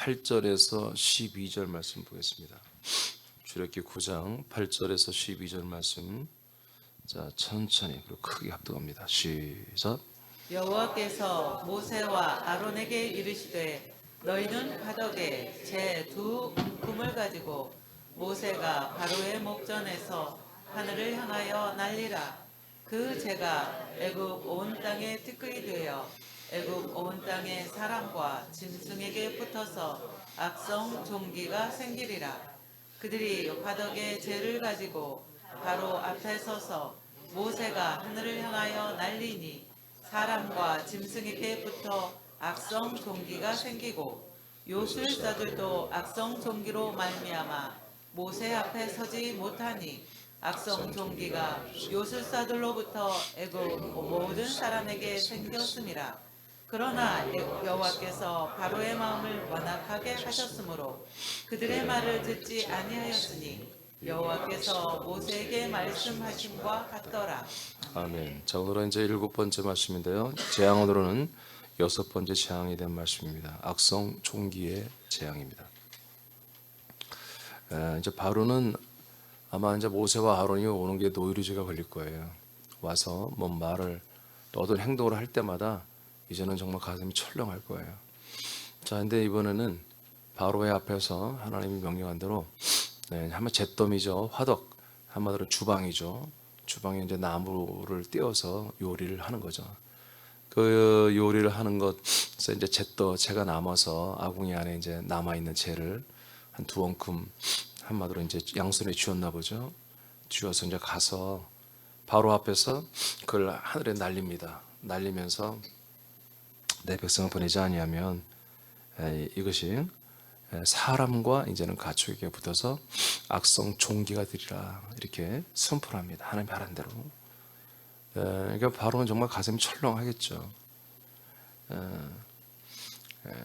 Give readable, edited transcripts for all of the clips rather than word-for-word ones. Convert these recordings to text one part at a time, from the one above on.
8절에서 12절 말씀 보겠습니다. 출애굽기 9장 8절에서 12절 말씀. 자, 천천히 그리고 크게 합독합니다. 시작. 여호와께서 모세와 아론에게 이르시되 너희는 화덕에 제 두 움큼을 가지고 모세가 바로의 목전에서 하늘을 향하여 날리라. 그 재가 애굽 온 땅에 티끌이 되어 애굽 온 땅의 사람과 짐승에게 붙어서 악성 종기가 생기리라. 그들이 화덕에 재를 가지고 바로 앞에 서서 모세가 하늘을 향하여 날리니 사람과 짐승에게 붙어 악성 종기가 생기고 요술사들도 악성 종기로 말미암아 모세 앞에 서지 못하니 악성 종기가 요술사들로부터 애굽 모든 사람에게 생겼음이라. 그러나 여호와께서 바로의 마음을 완악하게 하셨으므로 그들의 말을 듣지 아니하였으니 여호와께서 모세에게 말씀하심과 같더라. 아멘. 자, 오늘은 이제 7번째 말씀인데요. 재앙으로는 6번째 재앙에 대한 말씀입니다. 악성 종기의 재앙입니다. 이제 바로는 아마 이제 모세와 아론이 오는 게 노이로제가 걸릴 거예요. 와서 뭔 말을 또 어떤 행동을 할 때마다 이제는 정말 가슴이 철렁할 거예요. 자, 근데 이번에는 바로의 앞에서 하나님이 명령한 대로 한번 잿더미죠. 화덕, 한마디로 주방이죠. 주방에 이제 나무를 띄워서 요리를 하는 거죠. 그 요리를 하는 것에서 이제 재가 남아서 아궁이 안에 이제 남아 있는 재를 한 두 엉큼, 한마디로 이제 양손에 쥐었나 보죠. 쥐어서 이제 가서 바로 앞에서 그걸 하늘에 날립니다. 날리면서 내 백성을 보내지 아니하면 이것이 사람과 이제는 가축에게 붙어서 악성 종기가 되리라, 이렇게 선포합니다. 하나님이 하란 대로. 그러니까 바로는 정말 가슴이 철렁하겠죠.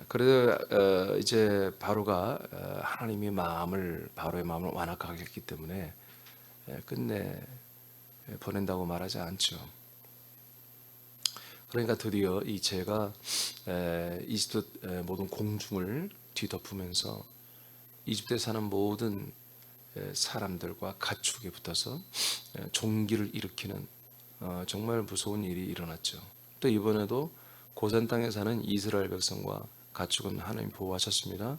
그래도 이제 바로가 하나님이 바로의 마음을 완악하게 했기 때문에 끝내 보낸다고 말하지 않죠. 그러니까 드디어 이 재가 이집트 모든 공중을 뒤덮으면서 이집트에 사는 모든 사람들과 가축에 붙어서 종기를 일으키는 정말 무서운 일이 일어났죠. 또 이번에도 고산 땅에 사는 이스라엘 백성과 가축은 하나님 보호하셨습니다.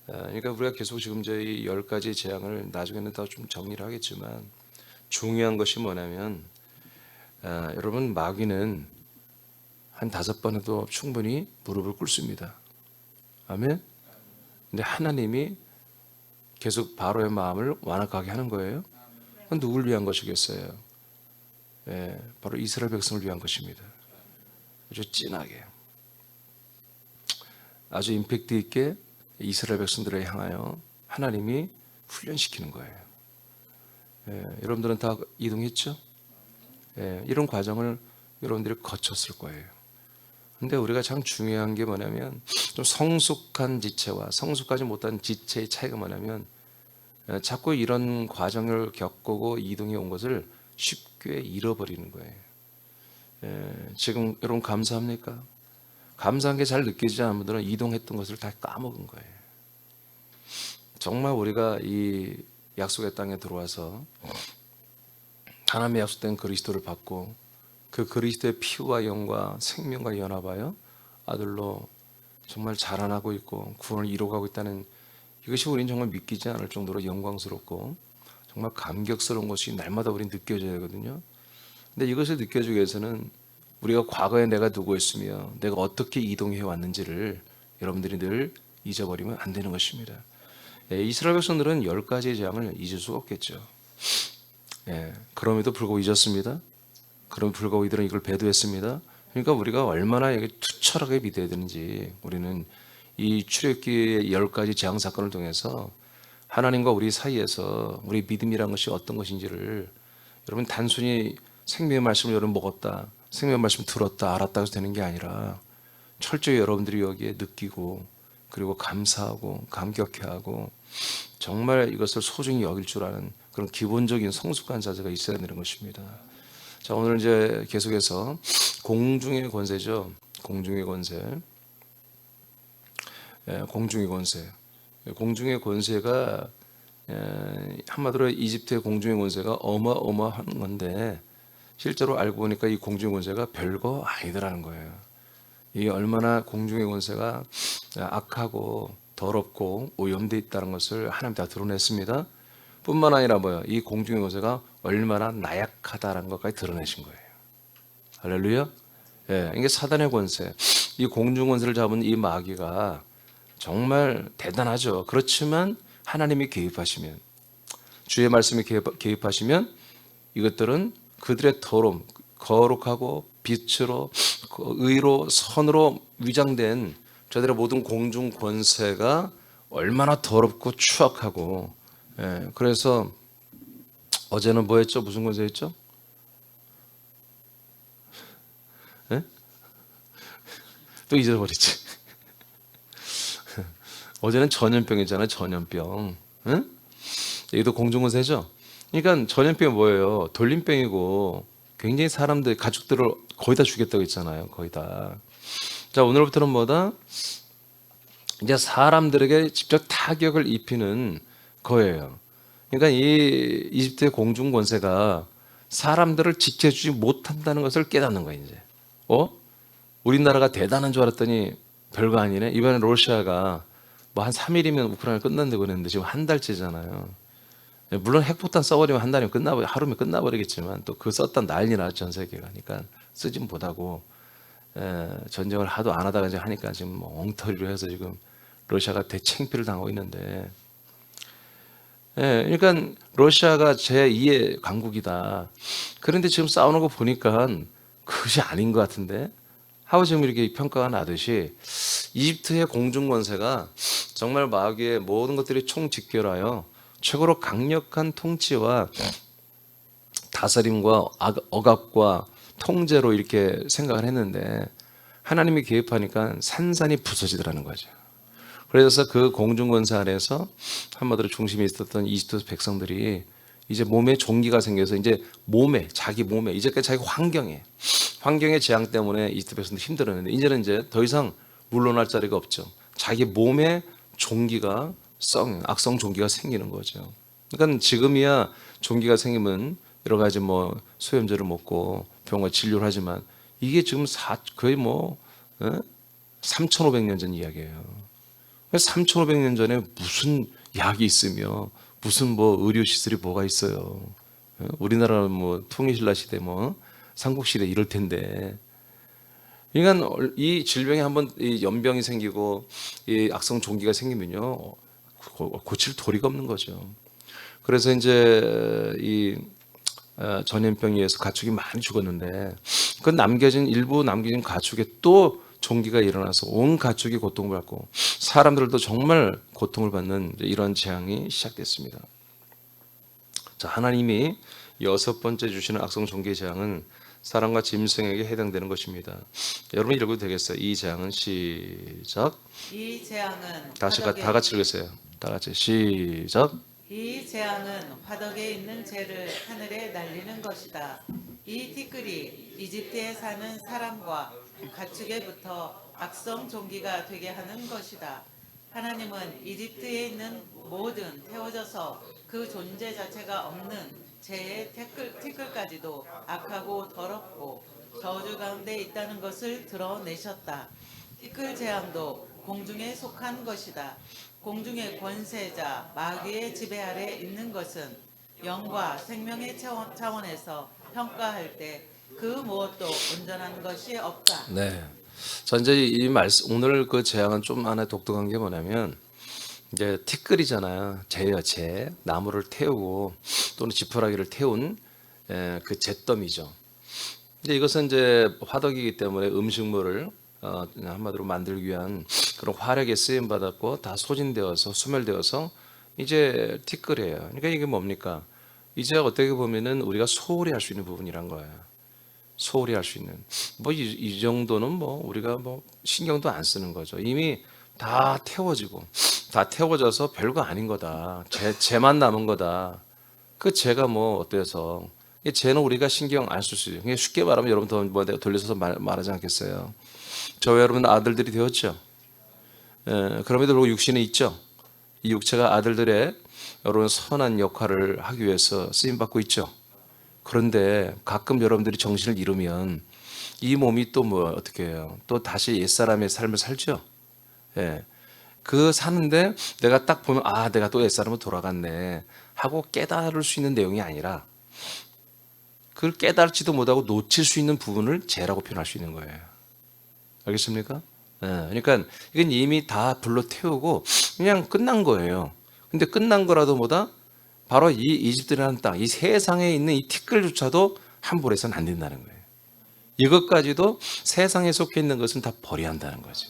그러니까 우리가 계속 지금 저희 10가지 재앙을 나중에는 더 좀 정리를 하겠지만, 중요한 것이 뭐냐면 여러분, 마귀는 한 5번 해도 충분히 무릎을 꿇습니다. 아멘. 근데 하나님이 계속 바로의 마음을 완악하게 하는 거예요. 그건 누굴 위한 것이겠어요? 바로 이스라엘 백성을 위한 것입니다. 아주 진하게, 아주 임팩트 있게 이스라엘 백성들을 향하여 하나님이 훈련시키는 거예요. 여러분들은 다 이동했죠? 이런 과정을 여러분들이 거쳤을 거예요. 근데 우리가 참 중요한 게 뭐냐면, 좀 성숙한 지체와 성숙하지 못한 지체의 차이가 뭐냐면, 자꾸 이런 과정을 겪고 이동해 온 것을 쉽게 잃어버리는 거예요. 지금 여러분 감사합니까? 감사한 게 잘 느껴지지 않은 분들은 이동했던 것을 다 까먹은 거예요. 정말 우리가 이 약속의 땅에 들어와서 하나님의 약속된 그리스도를 받고 그 그리스도의 피와 영과 생명과 연합하여 아들로 정말 자라나고 있고 구원을 이루어가고 있다는 이것이 우리는 정말 믿기지 않을 정도로 영광스럽고 정말 감격스러운 것이 날마다 우리는 느껴져야 되거든요. 근데 이것을 느껴주기 위해서는 우리가 과거에 내가 누구였으며 내가 어떻게 이동해 왔는지를 여러분들이 늘 잊어버리면 안 되는 것입니다. 이스라엘 백성들은 10가지의 재앙을 잊을 수가 없겠죠. 그럼에도 불구하고 잊었습니다. 그럼에도 불구하고 이들은 이걸 배도했습니다. 그러니까 우리가 얼마나 이게 투철하게 믿어야 되는지, 우리는 이 출애굽기의 10가지 재앙 사건을 통해서 하나님과 우리 사이에서 우리 믿음이란 것이 어떤 것인지를, 여러분 단순히 생명의 말씀을 여러분 먹었다, 생명의 말씀 들었다, 알았다 해서 되는 게 아니라 철저히 여러분들이 여기에 느끼고 그리고 감사하고 감격해하고 정말 이것을 소중히 여길 줄 아는 그런 기본적인 성숙한 자세가 있어야 되는 것입니다. 자, 오늘 이제 계속해서 공중의 권세죠. 공중의 권세. 공중의 권세. 공중의 권세가 한마디로 이집트의 공중의 권세가 어마어마한 건데 실제로 알고 보니까 이 공중의 권세가 별거 아니더라는 거예요. 이게 얼마나 공중의 권세가 악하고 더럽고 오염되어 있다는 것을 하나님 다 드러냈습니다. 뿐만 아니라 이 공중의 권세가 얼마나 나약하다는 것까지 드러내신 거예요. 할렐루야. 이게 사단의 권세. 이 공중 권세를 잡은 이 마귀가 정말 대단하죠. 그렇지만 하나님이 개입하시면, 주의 말씀이 개입하시면 이것들은 그들의 더러움, 거룩하고 빛으로 의로 선으로 위장된 저들의 모든 공중 권세가 얼마나 더럽고 추악하고, 그래서 어제는 뭐 했죠? 무슨 권세 했죠? 또 잊어버렸지. 어제는 전염병이잖아요. 전염병. 응? 이것도 공중권세죠. 그러니까 전염병이 뭐예요? 돌림병이고 굉장히 사람들, 가축들을 거의 다 죽였다고 했잖아요. 거의 다. 자, 오늘부터는 뭐다? 이제 사람들에게 직접 타격을 입히는 거예요. 그러니까 이 이집트의 공중권세가 사람들을 지켜주지 못한다는 것을 깨닫는 거예요. 이제. 우리나라가 대단한 줄 알았더니 별거 아니네. 이번에 러시아가 한 3일이면 우크라이나 끝난다고 그랬는데 지금 한 달째잖아요. 물론 핵폭탄 써버리면 한 달이면 하루면 끝나버리겠지만 또 그 썼다 난리 나죠. 전 세계가. 그러니까 쓰진 못하고 전쟁을 하도 안 하다가 이제 하니까 지금 엉터리로 해서 지금 러시아가 대창피를 당하고 있는데, 그러니까 러시아가 제2의 강국이다. 그런데 지금 싸우는 거 보니까 그것이 아닌 것 같은데 하고 지금 이렇게 평가가 나듯이 이집트의 공중권세가 정말 마귀의 모든 것들이 총집결하여 최고로 강력한 통치와 다스림과 억압과 통제로 이렇게 생각을 했는데 하나님이 개입하니까 산산이 부서지더라는 거죠. 그래서 그 공중권세 안에서 한마디로 중심에 있었던 이집트 백성들이 이제 몸에 종기가 생겨서 이제 자기 몸에 이제까지 자기 환경의 재앙 때문에 이집트 백성들 힘들었는데 이제는 이제 더 이상 물러날 자리가 없죠. 자기 몸에 종기가 악성 종기가 생기는 거죠. 그러니까 지금이야 종기가 생기면 여러 가지 소염제를 먹고 병원 진료를 하지만 이게 지금 거의 3,500년 전 이야기예요. 3,500년 전에 무슨 약이 있으며 무슨 의료 시설이 뭐가 있어요. 우리나라는 통일신라 시대 삼국시대 이럴 텐데. 그러니까 이 질병이 한번 이 연병이 생기고 이 악성 종기가 생기면요 고칠 도리가 없는 거죠. 그래서 이제 이 전염병에 의해서 가축이 많이 죽었는데 그 일부 남겨진 가축에 또 종기가 일어나서 온 가축이 고통을 받고 사람들도 정말 고통을 받는 이런 재앙이 시작됐습니다. 자, 하나님이 6번째 주시는 악성 종기의 재앙은 사람과 짐승에게 해당되는 것입니다. 여러분 읽어도 되겠어요? 이 재앙은 시작. 이 재앙은 다 같이 읽으세요. 다 같이 시작. 이 재앙은 화덕에 있는 재를 하늘에 날리는 것이다. 이 티끌이 이집트에 사는 사람과 가축에부터 악성 종기가 되게 하는 것이다. 하나님은 이집트에 있는 모든 태워져서 그 존재 자체가 없는 재의 티끌까지도 악하고 더럽고 저주 가운데 있다는 것을 드러내셨다. 티끌 재앙도 공중에 속한 것이다. 공중의 권세자 마귀의 지배 아래 있는 것은 영과 생명의 차원에서 평가할 때 그 무엇도 온전한 것이 없다. 네. 자, 이제 이 말씀 오늘 그 재앙은 좀 하나 독특한 게 뭐냐면 이제 티끌이잖아요. 재예요, 재. 나무를 태우고 또는 지푸라기를 태운 그 잿더미죠. 이제 이것은 이제 화덕이기 때문에 음식물을 한마디로 만들기 위한 그런 화력에 쓰임 받았고 다 소진되어서 소멸되어서 이제 티끌이에요. 그러니까 이게 뭡니까? 이제 어떻게 보면은 우리가 소홀히 할 수 있는 부분이란 거예요. 소홀히 할 수 있는 이 정도는 우리가 신경도 안 쓰는 거죠. 이미 다 태워져서 별거 아닌 거다. 재만 남은 거다. 그 재가 어때서 이 재는 우리가 신경 안 쓸 수 있어요. 그냥 쉽게 말하면 여러분 더 돌려서 말하지 않겠어요. 저와 여러분 아들들이 되었죠. 그럼에도 불구하고 육신이 있죠. 이 육체가 아들들의 여러분 선한 역할을 하기 위해서 쓰임 받고 있죠. 그런데 가끔 여러분들이 정신을 잃으면 이 몸이 또 뭐 어떻게 해요? 또 다시 옛사람의 삶을 살죠. 예. 그 사는데 내가 딱 보면 아, 내가 또 옛사람으로 돌아갔네 하고 깨달을 수 있는 내용이 아니라 그걸 깨달지도 못하고 놓칠 수 있는 부분을 죄라고 표현할 수 있는 거예요. 알겠습니까? 예. 그러니까 이건 이미 다 불러 태우고 그냥 끝난 거예요. 근데 끝난 거라도 뭐다? 바로 이 이집트라는 땅, 이 세상에 있는 이 티끌조차도 함부로 해서는 안 된다는 거예요. 이것까지도 세상에 속해 있는 것은 다 버려야 한다는 거죠.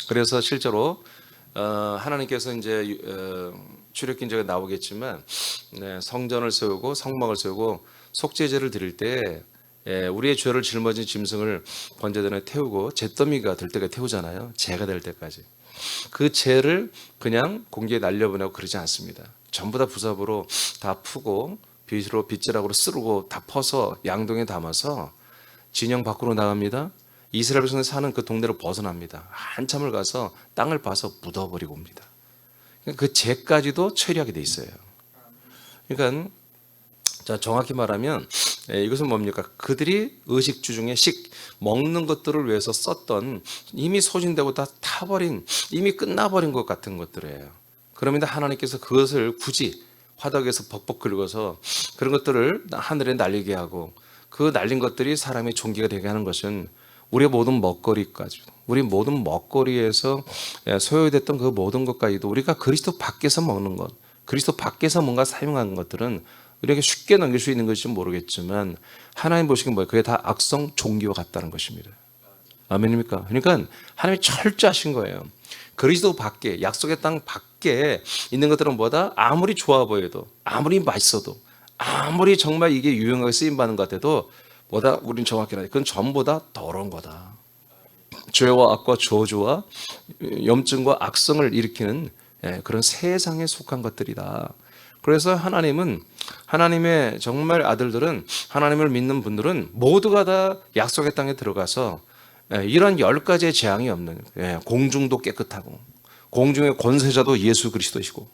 그래서 실제로 하나님께서 이제 출애굽기에 나오겠지만 성전을 세우고 성막을 세우고 속죄제를 드릴 때 우리의 죄를 짊어진 짐승을 번제단에 태우고 잿더미가 될 때까지 태우잖아요. 죄가 될 때까지. 그 죄를 그냥 공기에 날려보내고 그러지 않습니다. 전부 다 부삽으로 다 푸고 빗자락으로 쓰르고 다 퍼서 양동에 담아서 진영 밖으로 나갑니다. 이스라엘 백성이 사는 그 동네로 벗어납니다. 한참을 가서 땅을 파서 묻어버리고 옵니다. 그 죄까지도 처리하게 돼 있어요. 그러니까 자, 정확히 말하면 이것은 뭡니까? 그들이 의식주 중에 먹는 것들을 위해서 썼던 이미 소진되고 다 타버린 이미 끝나버린 것 같은 것들이에요. 그러면 하나님께서 그것을 굳이 화덕에서 벅벅 긁어서 그런 것들을 하늘에 날리게 하고 그 날린 것들이 사람의 종기가 되게 하는 것은 우리의 모든 먹거리까지 우리 모든 먹거리에서 소요됐던 그 모든 것까지도 우리가 그리스도 밖에서 먹는 것 그리스도 밖에서 뭔가 사용하는 것들은 우리에게 쉽게 넘길 수 있는 것일지 모르겠지만 하나님 보시기엔 뭐예요? 그게 다 악성 종기와 같다는 것입니다. 아멘입니까? 그러니까 하나님이 철저하신 거예요. 그리스도 밖에 약속의 땅 밖에 있는 것들은 뭐다? 아무리 좋아 보여도 아무리 맛있어도 아무리 정말 이게 유용하게 쓰임받는 것 같아도 뭐다? 우린 정확히 말해 그건 전부 다 더러운 거다. 죄와 악과 저주와 염증과 악성을 일으키는 그런 세상에 속한 것들이다. 그래서 하나님은 하나님의 정말 아들들은 하나님을 믿는 분들은 모두가 다 약속의 땅에 들어가서 이런 10가지의 재앙이 없는 공중도 깨끗하고 공중의 권세자도 예수 그리스도이시고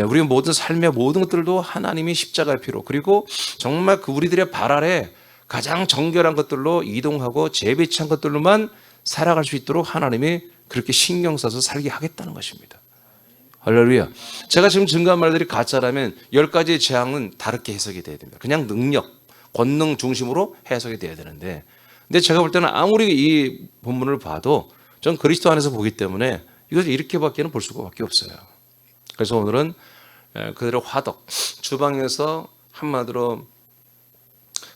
우리 모든 삶의 모든 것들도 하나님이 십자가의 피로 그리고 정말 그 우리들의 발 아래 가장 정결한 것들로 이동하고 재배치한 것들로만 살아갈 수 있도록 하나님이 그렇게 신경 써서 살게 하겠다는 것입니다. 할렐루야. 제가 지금 증거한 말들이 가짜라면 10가지의 재앙은 다르게 해석이 돼야 됩니다. 그냥 능력, 권능 중심으로 해석이 돼야 되는데 근데 제가 볼 때는 아무리 이 본문을 봐도 전 그리스도 안에서 보기 때문에 이것을 이렇게밖에는 볼 수가 밖에 없어요. 그래서 오늘은 그들의 화덕, 주방에서 한마디로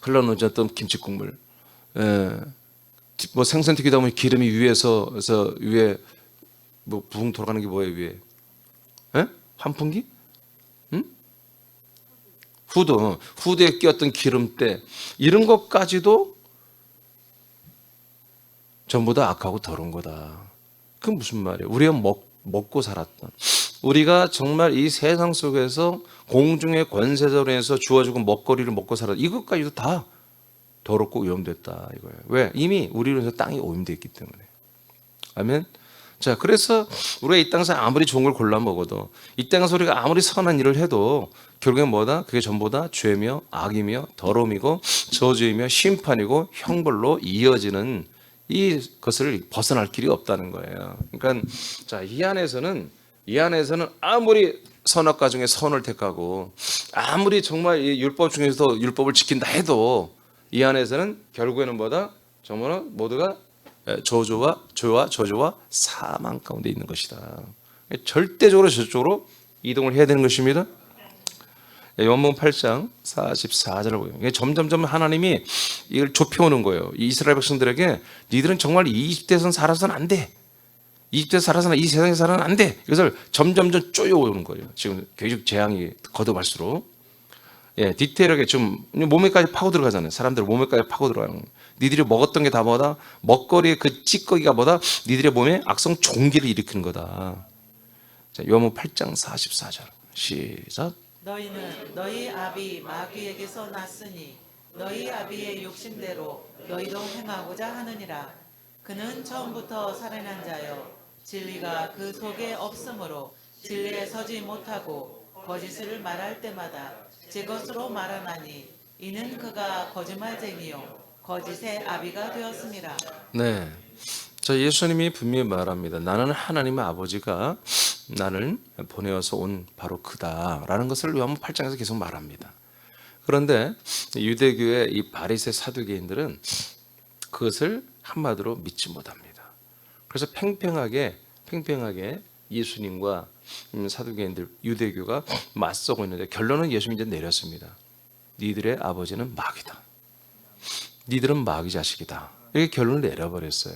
흘러넘쳤던 김치국물, 뭐 생선 튀기다 보면 기름이 위에서 위에 뭐 붕 돌아가는 게 뭐예요 위에? 환풍기? 응? 후드에 끼었던 기름때 이런 것까지도 전부 다 악하고 더러운 거다. 그건 무슨 말이에요? 우리가 먹고 살았던 우리가 정말 이 세상 속에서 공중의 권세자로 해서 주어지고 먹거리를 먹고 살았던 이것까지도 다 더럽고 오염됐다 이거예요. 왜? 이미 우리로 해서 땅이 오염되어 있기 때문에. 아멘. 자, 그래서 우리가 이 땅에서 아무리 좋은 걸 골라 먹어도 이 땅에서 우리가 아무리 선한 일을 해도 결국엔 뭐다? 그게 전부 다 죄며 악이며 더러움이고 저주이며 심판이고 형벌로 이어지는 이것을 벗어날 길이 없다는 거예요. 그러니까 자, 이 안에서는 아무리 선악과 중에 선을 택하고 아무리 정말 이 율법 중에서도 율법을 지킨다 해도 이 안에서는 결국에는 뭐다? 정말 모두가 저주와 저주와 사망 가운데 있는 것이다. 절대적으로 저쪽으로 이동을 해야 되는 것입니다. 요한복음 8장 44절을 보면 점점점 하나님이 이걸 좁혀오는 거예요. 이 이스라엘 백성들에게 니들은 정말 이집트에서는 살아서는 안 돼. 이집트에서 살아서는 이 세상에 살아서는 안 돼. 이것을 점점점 쪼여오는 거예요. 지금 계속 재앙이 거듭할수록. 디테일하게 좀 몸에까지 파고 들어가잖아요. 사람들 몸에까지 파고 들어가는 거예요. 니들이 먹었던 게 다 뭐다? 먹거리의 그 찌꺼기가 뭐다? 니들의 몸에 악성 종기를 일으키는 거다. 자, 요한복음 8장 44절 시작. 너희는 너희 아비 마귀에게서 났으니 너희 아비의 욕심대로 너희도 행하고자 하느니라. 그는 처음부터 살인한 자요 진리가 그 속에 없으므로 진리에 서지 못하고 거짓을 말할 때마다 제 것으로 말하나니 이는 그가 거짓말쟁이요 거짓의 아비가 되었습니다. 네. 자, 예수님이 분명히 말합니다. 나는 하나님의 아버지가 나를 보내어서 온 바로 그다라는 것을 요한복음 8장에서 계속 말합니다. 그런데 유대교의 이 바리새 사두개인들은 그것을 한마디로 믿지 못합니다. 그래서 팽팽하게 예수님과 사두개인들 유대교가 맞서고 있는데 결론은 예수님이 이제 내렸습니다. 니들의 아버지는 마귀다. 니들은 마귀 자식이다. 이렇게 결론을 내려버렸어요.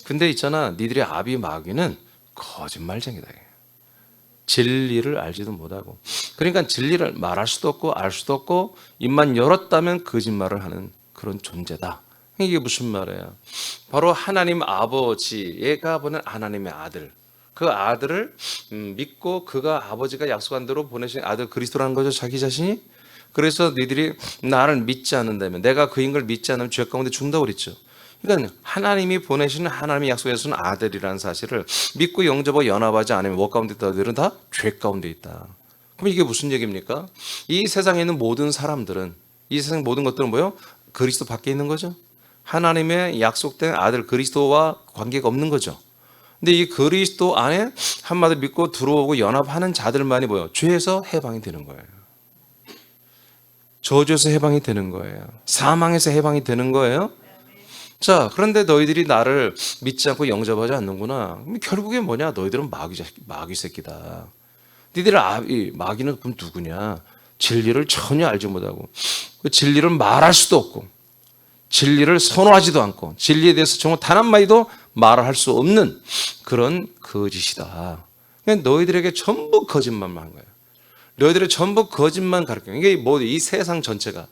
근데 있잖아, 니들의 아비 마귀는 거짓말쟁이다. 진리를 알지도 못하고, 그러니까 진리를 말할 수도 없고 알 수도 없고 입만 열었다면 거짓말을 하는 그런 존재다. 이게 무슨 말이에요? 바로 하나님 아버지가 보낸 하나님의 아들, 그 아들을 믿고 그가 아버지가 약속한 대로 보내신 아들 그리스도라는 거죠, 자기 자신이. 그래서 너희들이 나를 믿지 않는다면, 내가 그인 걸 믿지 않으면 죄 가운데 죽는다고 그랬죠. 그러니까 하나님이 보내시는 하나님의 약속에서는 아들이라는 사실을 믿고 영접하고 연합하지 않으면 뭐 가운데 있다? 너희들은 다 죄 가운데 있다. 그럼 이게 무슨 얘기입니까? 이 세상에 있는 모든 사람들은, 이 세상 모든 것들은 뭐요? 그리스도 밖에 있는 거죠. 하나님의 약속된 아들 그리스도와 관계가 없는 거죠. 근데 이 그리스도 안에 한마디 믿고 들어오고 연합하는 자들만이 뭐요? 죄에서 해방이 되는 거예요. 저주에서 해방이 되는 거예요. 사망에서 해방이 되는 거예요. 자, 그런데 너희들이 나를 믿지 않고 영접하지 않는구나. 그럼 결국에 뭐냐? 너희들은 마귀 새끼다. 너희들의 마귀는 그럼 누구냐? 진리를 전혀 알지 못하고, 그 진리를 말할 수도 없고, 진리를 선호하지도 않고, 진리에 대해서 정말 단 한마디도 말할 수 없는 그런 거짓이다. 그냥 너희들에게 전부 거짓말만 한 거예요. 너희들의 전부 거짓만 가르쳐요. 이게 뭐, 이 세상 전체가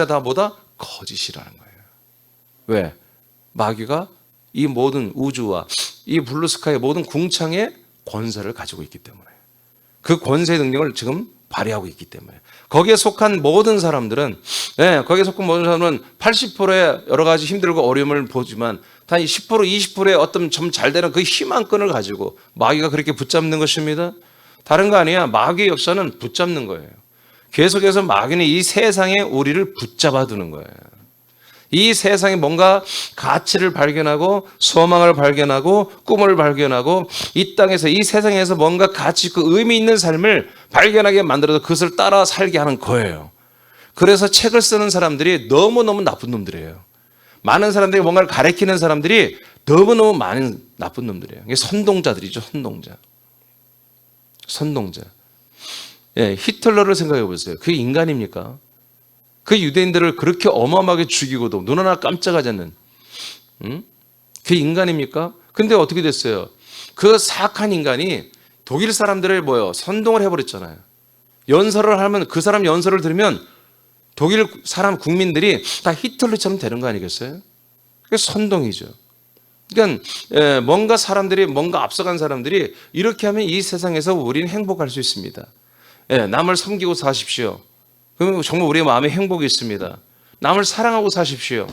다 뭐다? 거짓이라는 거예요. 왜? 마귀가 이 모든 우주와 이 블루스카이의 모든 궁창의 권세를 가지고 있기 때문에, 그 권세의 능력을 지금 발휘하고 있기 때문에, 거기에 속한 모든 사람들은, 거기에 속한 모든 사람은 80%의 여러 가지 힘들고 어려움을 보지만 단 10%, 20%의 어떤 좀 잘 되는 그 희망 끈을 가지고 마귀가 그렇게 붙잡는 것입니다. 다른 거 아니야. 마귀의 역사는 붙잡는 거예요. 계속해서 마귀는 이 세상에 우리를 붙잡아 두는 거예요. 이 세상에 뭔가 가치를 발견하고 소망을 발견하고 꿈을 발견하고 이 땅에서, 이 세상에서 뭔가 가치 있고 의미 있는 삶을 발견하게 만들어서 그것을 따라 살게 하는 거예요. 그래서 책을 쓰는 사람들이 너무너무 나쁜 놈들이에요. 많은 사람들이 뭔가를 가리키는 사람들이 너무너무 많은 나쁜 놈들이에요. 이게 선동자들이죠. 선동자. 히틀러를 생각해 보세요. 그게 인간입니까? 그 유대인들을 그렇게 어마어마하게 죽이고도 눈 하나 깜짝하지 않는, 그게 인간입니까? 근데 어떻게 됐어요? 그 사악한 인간이 독일 사람들을 선동을 해버렸잖아요. 연설을 하면, 그 사람 연설을 들으면 독일 사람 국민들이 다 히틀러처럼 되는 거 아니겠어요? 그게 선동이죠. 그러니까 뭔가 앞서간 사람들이 이렇게 하면 이 세상에서 우리는 행복할 수 있습니다. 남을 섬기고 사십시오. 그러면 정말 우리의 마음에 행복이 있습니다. 남을 사랑하고 사십시오.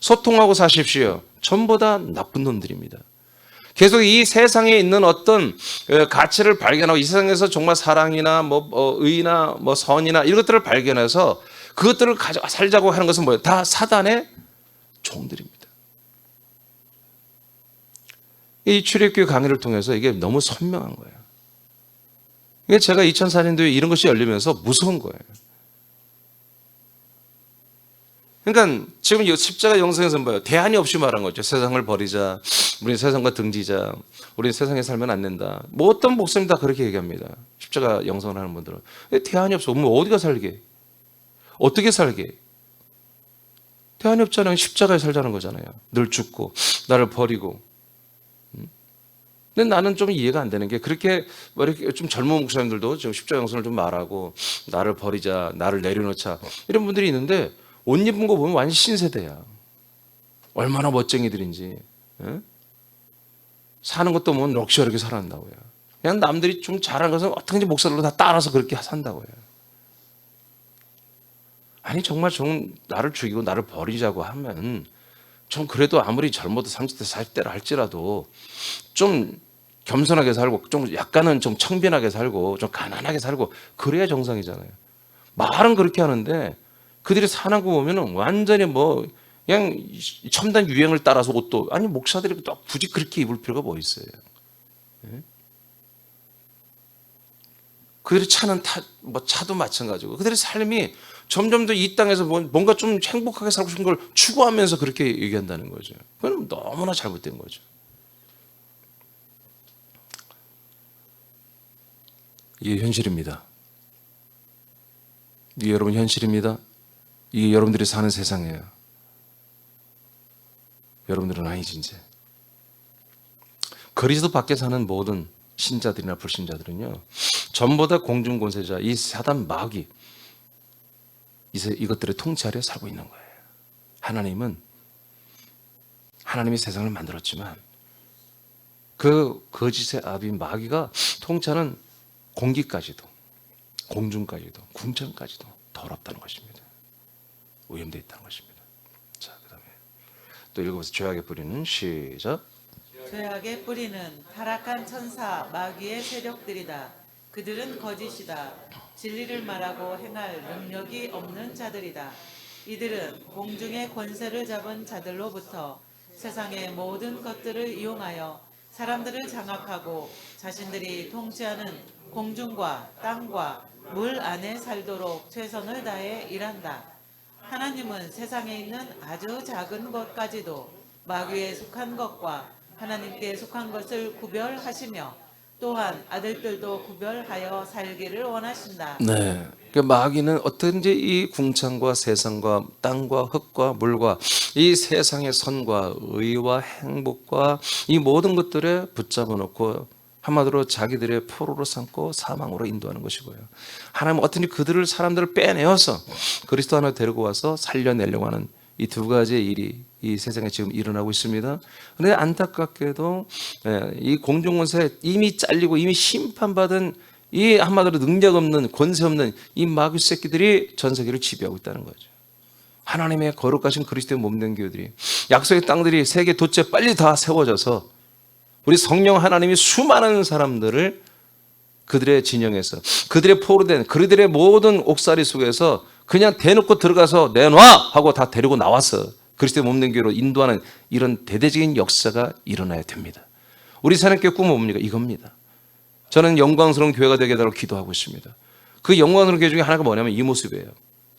소통하고 사십시오. 전부 다 나쁜 놈들입니다. 계속 이 세상에 있는 어떤 가치를 발견하고, 이 세상에서 정말 사랑이나 의나 선이나 이런 것들을 발견해서 그것들을 가져 살자고 하는 것은 뭐예요? 다 사단의 종들입니다. 이 출애굽기 강의를 통해서 이게 너무 선명한 거예요. 이게 제가 2004년도에 이런 것이 열리면서 무서운 거예요. 그러니까 지금 이 십자가 영성에서는 뭐예요? 대안이 없이 말한 거죠. 세상을 버리자. 우리는 세상과 등지자. 우리는 세상에 살면 안 된다. 어떤 목사님 다 그렇게 얘기합니다. 십자가 영성을 하는 분들은. 대안이 없어. 그럼 어디가 살게? 어떻게 살게? 대안이 없잖아요. 십자가에 살자는 거잖아요. 늘 죽고 나를 버리고. 근데 나는 좀 이해가 안 되는 게, 그렇게 이렇게 좀 젊은 목사님들도 지금 십자가 영성을 좀 말하고 나를 버리자, 나를 내려놓자, 이런 분들이 있는데 옷 입은 거 보면 완전 신세대야. 얼마나 멋쟁이들인지. 사는 것도 뭐 럭셔리하게 살아난다고요. 그냥 남들이 좀 잘하는 것은 어떻게든지 목사들로 다 따라서 그렇게 산다고요. 아니 정말 나를 죽이고 나를 버리자고 하면 좀 그래도 아무리 젊어도 30대 40대라 할지라도 좀 겸손하게 살고 좀 약간은 좀 청빈하게 살고 좀 가난하게 살고 그래야 정상이잖아요. 말은 그렇게 하는데 그들이 사는 거 보면은 완전히 뭐 그냥 첨단 유행을 따라서 옷도 아니 목사들이 또 굳이 그렇게 입을 필요가 뭐 있어요. 예? 그들이 차는 뭐 차도 마찬가지고 그들의 삶이 점점 더 이 땅에서 뭔가 좀 행복하게 살고 싶은 걸 추구하면서 그렇게 얘기한다는 거죠. 그건 너무나 잘못된 거죠. 이게 현실입니다. 이게 여러분 현실입니다. 이게 여러분들이 사는 세상이에요. 여러분들은 아니지 이제. 그리스도 밖에 사는 모든 신자들이나 불신자들은요. 전보다 공중 권세자 이 사단 마귀 이것들의 통치 아래 살고 있는 거예요. 하나님이 세상을 만들었지만 그 거짓의 아비인 마귀가 통치하는 공기까지도 공중까지도 궁전까지도 더럽다는 것입니다. 오염되어 있다는 것입니다. 자, 그다음에 또 읽어보세요. 죄악의 뿌리는 시작. 죄악의 뿌리는 타락한 천사 마귀의 세력들이다. 그들은 거짓이다. 진리를 말하고 행할 능력이 없는 자들이다. 이들은 공중의 권세를 잡은 자들로부터 세상의 모든 것들을 이용하여 사람들을 장악하고 자신들이 통치하는 공중과 땅과 물 안에 살도록 최선을 다해 일한다. 하나님은 세상에 있는 아주 작은 것까지도 마귀에 속한 것과 하나님께 속한 것을 구별하시며 또한 아들들도 구별하여 살기를 원하신다. 네. 그 마귀는 어떤지 이 궁창과 세상과 땅과 흙과 물과 이 세상의 선과 의와 행복과 이 모든 것들에 붙잡아 놓고 한마디로 자기들의 포로로 삼고 사망으로 인도하는 것이고요. 하나님은 어떤지 그들을 사람들을 빼내어서 그리스도 안으로 데리고 와서 살려내려고 하는 이 두 가지의 일이 이 세상에 지금 일어나고 있습니다. 그런데 안타깝게도 이 공중권세 이미 잘리고 이미 심판받은 이 한마디로 능력 없는 권세 없는 이 마귀 새끼들이 전 세계를 지배하고 있다는 거죠. 하나님의 거룩하신 그리스도의 몸된 교회들이 약속의 땅들이 세계 도처에 빨리 다 세워져서 우리 성령 하나님이 수많은 사람들을 그들의 진영에서 그들의 포로된 그들의 모든 옥살이 속에서 그냥 대놓고 들어가서 내놔 하고 다 데리고 나와서 그리스도의 몸된 교회로 인도하는 이런 대대적인 역사가 일어나야 됩니다. 우리 사람교회 꿈은 뭡니까? 이겁니다. 저는 영광스러운 교회가 되게 해달라고 기도하고 있습니다. 그 영광스러운 교회 중에 하나가 뭐냐면 이 모습이에요.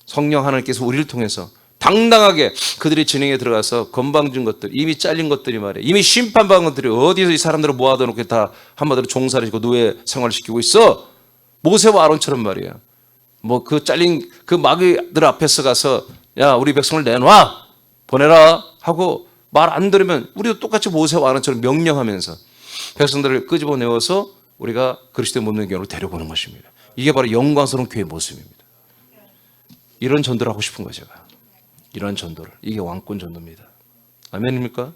성령 하나님께서 우리를 통해서 당당하게 그들이 진행에 들어가서 건방진 것들, 이미 잘린 것들이 말이에요. 이미 심판받은 것들이 어디서 이 사람들을 모아다 놓고 다 한마디로 종사를 시키고 노예 생활을 시키고 있어. 모세와 아론처럼 말이에요. 뭐 그 잘린 그 마귀들 앞에서 가서 야 우리 백성을 내놔 보내라 하고 말 안 들으면 우리도 똑같이 모세와 아론처럼 명령하면서 백성들을 끄집어내어서 우리가 그리스도의 몸된 교회로 데려오는 것입니다. 이게 바로 영광스러운 교회의 모습입니다. 이런 전도를 하고 싶은 거죠. 제가. 이런 전도를. 이게 왕권 전도입니다. 아멘입니까?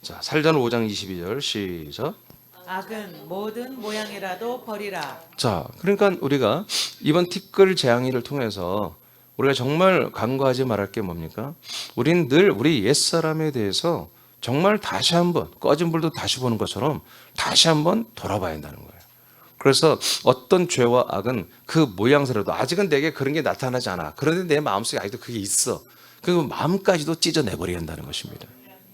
자, 살자는 5장 22절 시작. 악은 모든 모양이라도 버리라. 자, 그러니까 우리가 이번 티끌 재앙일을 통해서 우리가 정말 간과하지 말할 게 뭡니까? 우리는 늘 우리 옛사람에 대해서 정말 다시 한번 꺼진 불도 다시 보는 것처럼 다시 한번 돌아봐야 한다는 거예요. 그래서 어떤 죄와 악은 그 모양새라도 아직은 내게 그런 게 나타나지 않아. 그런데 내 마음속에 아직도 그게 있어. 그 마음까지도 찢어내버려야 한다는 것입니다.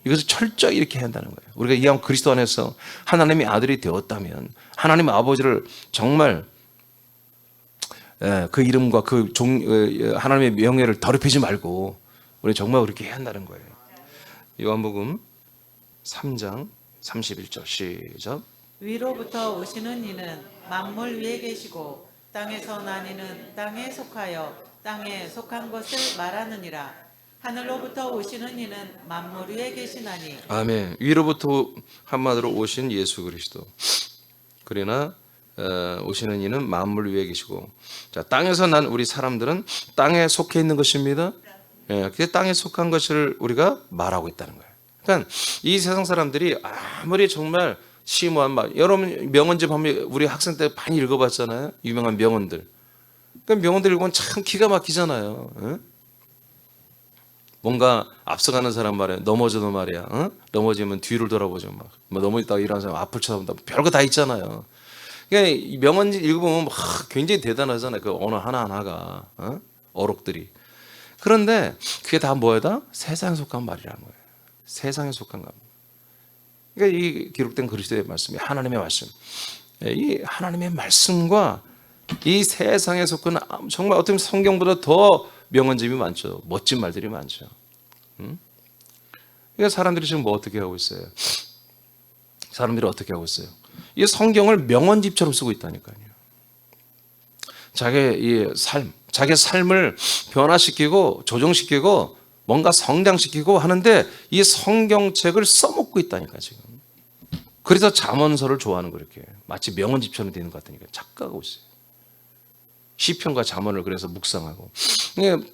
이것을 철저히 이렇게 해야 한다는 거예요. 우리가 이왕 그리스도 안에서 하나님의 아들이 되었다면 하나님 아버지를 정말 그 이름과 그 하나님의 명예를 더럽히지 말고 우리 정말 그렇게 해야 한다는 거예요. 요한복음 3장 31절 시작. 위로부터 오시는 이는 만물 위에 계시고 땅에서 난 이는 땅에 속하여 땅에 속한 것을 말하느니라. 하늘로부터 오시는 이는 만물 위에 계시나니. 아멘. 위로부터 한마디로 오신 예수 그리스도. 그러나 오시는 이는 만물 위에 계시고, 자 땅에서 난 우리 사람들은 땅에 속해 있는 것입니다. 그 땅에 속한 것을 우리가 말하고 있다는 거예요. 그러니까 이 세상 사람들이 아무리 정말 심오한 말, 여러분 명언집 하면 우리 학생 때 많이 읽어봤잖아요. 유명한 명언들. 그러니까 명언들 읽으면 참 기가 막히잖아요. 뭔가 앞서가는 사람 말이야. 넘어져도 말이야. 넘어지면 뒤를 돌아보죠. 뭐 넘어지다가 일어나는 사람 앞을 쳐다본다. 별거 다 있잖아요. 그러니까 이 명언 읽어보면 막 굉장히 대단하잖아요. 그 언어 하나하나가. 어록들이. 그런데 그게 다 뭐야다? 세상에 속한 말이라는 거예요. 세상에 속한 말. 그러니까 이 기록된 그리스도의 말씀이 하나님의 말씀. 이 하나님의 말씀과 이 세상에 속한 정말 어떻게 보면 성경보다 더 명언집이 많죠. 멋진 말들이 많죠. 그러니까 사람들이 지금 뭐 어떻게 하고 있어요? 사람들이 어떻게 하고 있어요? 이 성경을 명언집처럼 쓰고 있다니까요. 자기의 삶, 자기의 삶을 변화시키고 조정시키고 뭔가 성장시키고 하는데 이 성경책을 써먹고 있다니까 지금. 그래서 잠언서를 좋아하는 거 이렇게 마치 명언집처럼 되는 것 같으니까 착각하고 있어요. 시편과 잠언을 그래서 묵상하고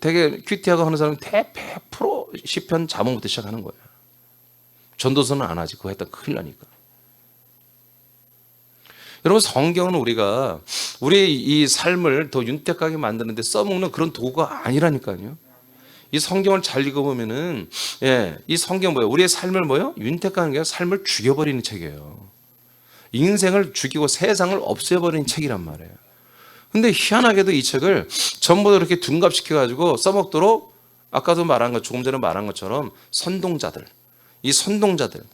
되게 큐티하고 하는 사람은 대부분 100% 시편 잠언부터 시작하는 거예요. 전도서는 안 하지. 그거 했다 큰일 나니까. 여러분 성경은 우리가 우리의 이 삶을 더 윤택하게 만드는데 써먹는 그런 도구가 아니라니까요. 이 성경을 잘 읽어보면은 이 성경 뭐예요? 우리의 삶을 뭐예요? 윤택하는 게 아니라 삶을 죽여버리는 책이에요. 인생을 죽이고 세상을 없애버리는 책이란 말이에요. 근데 희한하게도 이 책을 전부 다 이렇게 둔갑시켜가지고 써먹도록 아까도 말한 것, 조금 전에 말한 것처럼 선동자들, 이 선동자들,